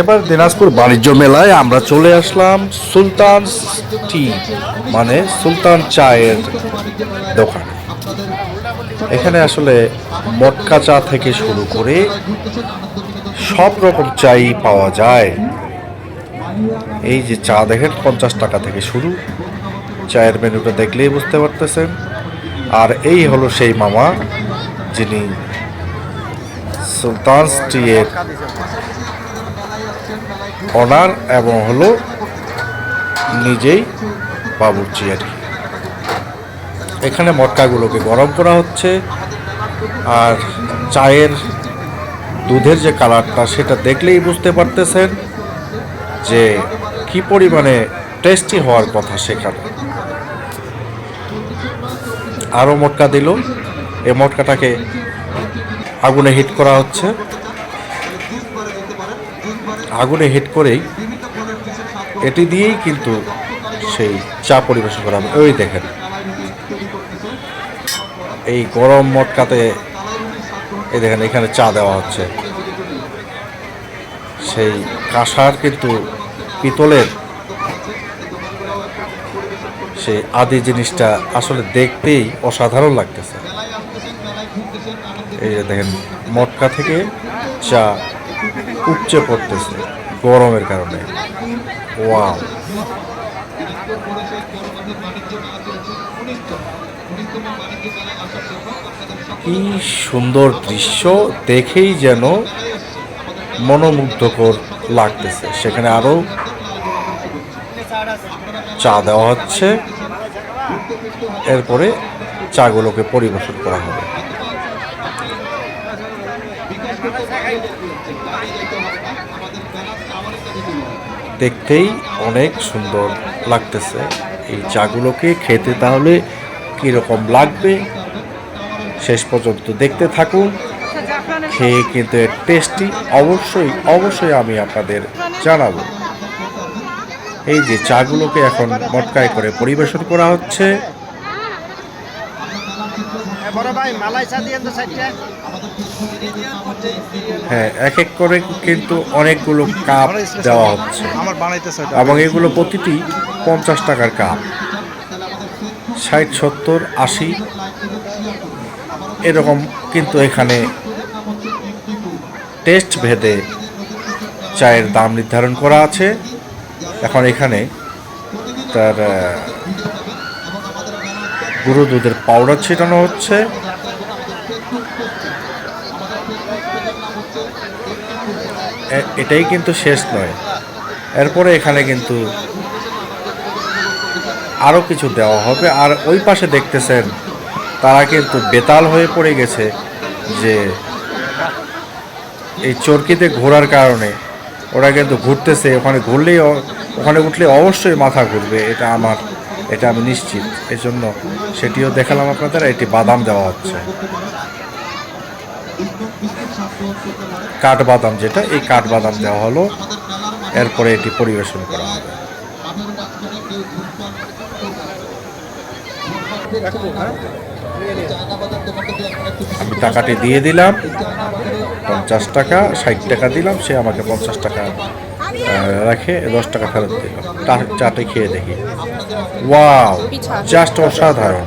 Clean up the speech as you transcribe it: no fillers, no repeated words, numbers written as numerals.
এবার দিনাজপুর বাণিজ্য মেলায় আমরা চলে আসলাম সুলতান টি মানে সুলতান চায়ের দোকান। এখানে আসলে মটকা চা থেকে শুরু করে সব রকম চাই পাওয়া যায়। এই যে চা দেখেন 50 টাকা থেকে শুরু, চায়ের মেনুটা দেখলেই বুঝতে পারতেছেন। আর এই হলো সেই মামা যিনি সুলতান টি এর অনার এবং হলো নিজেই বাবুর্চি আর কি। এখানে মটকাগুলোকে গরম করা হচ্ছে, আর চায়ের দুধের যে কালারটা সেটা দেখলেই বুঝতে পারতেছেন যে কি পরিমাণে টেস্টি হওয়ার কথা। সেখানে আরও মটকা দিল, এই মটকাটাকে আগুনে হিট করা হচ্ছে। আগুনে হিট করেই এটি দিয়েই কিন্তু সেই চা পরিবেশন করা হবে। ওই দেখেন এই গরম মটকাতে, এই দেখেন এখানে চা দেওয়া হচ্ছে। সেই কাঁসার কিন্তু পিতলের সেই আদি জিনিসটা আসলে দেখতেই অসাধারণ লাগতেছে। এই যে দেখেন মটকা থেকে চা উপচে পড়তেছে গরমের কারণে। ওয়াও, কি সুন্দর দৃশ্য, দেখেই যেন মনোমুগ্ধকর লাগতেছে। সেখানে আরো চা দেওয়া হচ্ছে, এরপরে চাগুলোকে পরিবেশন করা হবে। দেখতেই অনেক সুন্দর লাগতেছে এই চাগুলোকে খেতে। তাহলে কীরকম লাগবে শেষ পর্যন্ত দেখতে থাকুন। খেয়ে কিন্তু টেস্টি অবশ্যই অবশ্যই আমি আপনাদের জানাবো। এই যে চাগুলোকে এখন মটকায় করে পরিবেশন করা হচ্ছে। হ্যাঁ, এক এক করে কিন্তু অনেকগুলো কাপ দেওয়া হচ্ছে এবং এগুলো প্রতিটি 50 টাকার কাপ। 60, 70, 80 এরকম কিন্তু এখানে টেস্ট ভেদে চায়ের দাম নির্ধারণ করা আছে। এখন এখানে তার গুঁড়ো দুধের পাউডার ছিটানো হচ্ছে। এটাই কিন্তু শেষ নয়, এরপরে এখানে কিন্তু আরও কিছু দেওয়া হবে। আর ওই পাশে দেখতেছেন তারা কিন্তু বেতাল হয়ে পড়ে গেছে যে এই চরকিতে ঘোরার কারণে ওরা কিন্তু ঘুরতেছে। ওখানে উঠলে অবশ্যই মাথা ঘুরবে, এটা আমি নিশ্চিত। এই জন্য সেটিও দেখালাম আপনাদের। এটি বাদাম দেওয়া হচ্ছে, কাঠবাদাম, যেটা এই কাঠবাদাম দেওয়া হলো। এরপরে এটি পরিবেশন করা হবে। আমি টাকাটি দিয়ে দিলাম, 50 টাকা। 60 টাকা দিলাম, সে আমাকে 50 টাকা রাখে 10 টাকা ফেরত দিল। চাটি খেয়ে দেখি, ওয়াও, জাস্ট অসাধারণ।